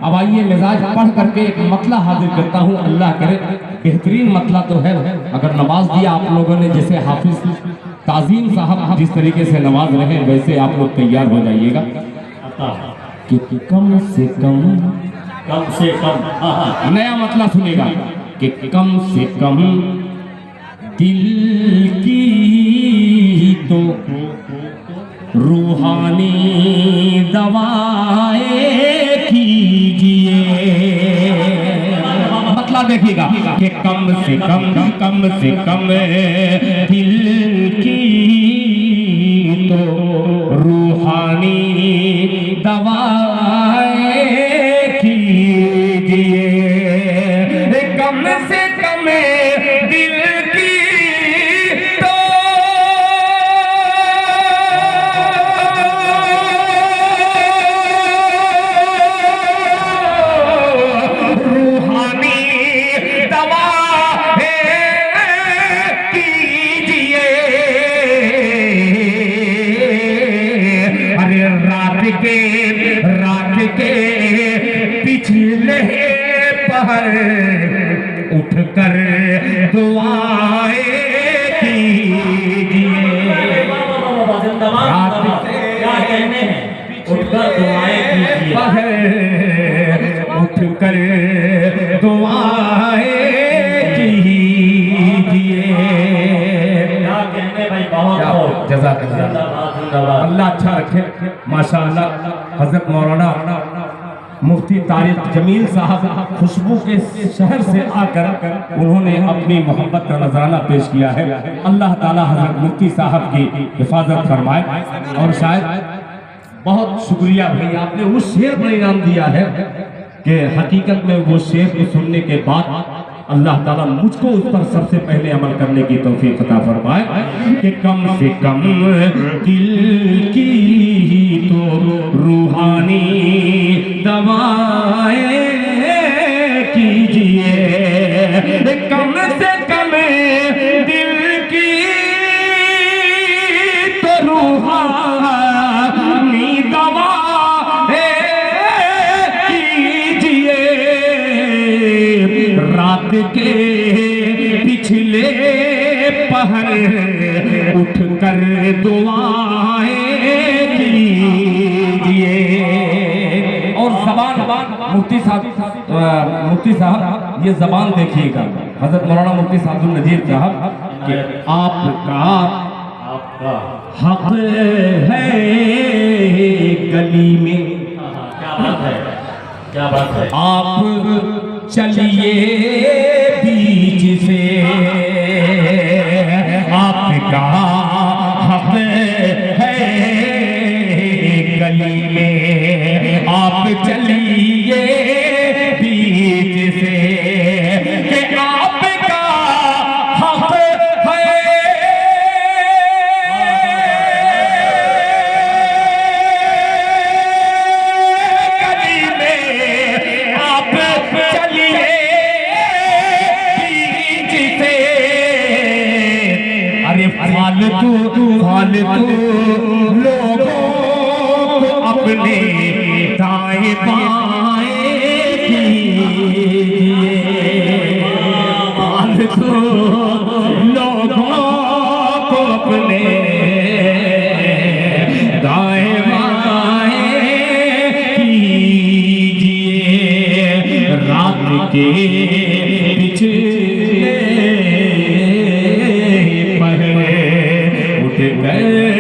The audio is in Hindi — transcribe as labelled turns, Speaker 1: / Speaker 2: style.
Speaker 1: अब आइए मिजाज पढ़ करके एक मतला हाजिर करता हूँ। अल्लाह करे बेहतरीन मतला तो है। अगर नवाज दिया आप लोगों ने, जैसे हाफिज ताजीम साहब जिस तरीके से नवाज रहे हैं, वैसे आप लोग तैयार हो जाइएगा कि कम से कम नया मतला सुनेगा कि कम से कम दिल की तो रूहानी दवाएं कीजिए। मतलब देखिएगा कि कम से कम दिल की तो रूहानी दवाएं कीजिए। कम से कम दिल की तो रूहानी दवाएं कीजिए। अरे रात के पिछले पहर उठकर दुआएं कीजिए। रात के उठकर दुआएं कीजिए, उठकर दुआएं कीजिए। अल्लाह अच्छा रखे। माशाअल्लाह हजरत मौलाना मुफ्ती तारिक जमील साहब खुशबू के शहर से आकर उन्होंने अपनी मोहब्बत का नजराना पेश किया है। अल्लाह ताला हजरत मुफ्ती साहब की हिफाजत फरमाए। और शायद बहुत शुक्रिया भाई, आपने उस शेर पर इनाम दिया है कि हकीकत में वो शेर को सुनने के बाद अल्लाह ताला मुझको उस पर सबसे पहले अमल करने की तौफीक अता फरमाए कि कम से कम दिल की तो रूहानी दवाएं कीजिए। कम से कम दिल की तो रूहानी दवाएं कीजिए। रात के पिछले पहर उठकर दुआएं कीजिए। और जबान मुफ्ती साहब ये जबान देखिएगा, हजरत मौलाना मुफ्ती साहब नजीर साहब कि आपका हक है गली में। क्या बात है। आप चलिए बीच से, आपका हक है गली में। आप चलिए बीच से कि आपका हक है गली में। आप चलिए बीच से। अरे फालतू लोगों को अपने दाएं बाएं कीजिए। फालतू लोगों को अपने दाएं बाएं कीजिए। रात के पिछले पहर उठ गए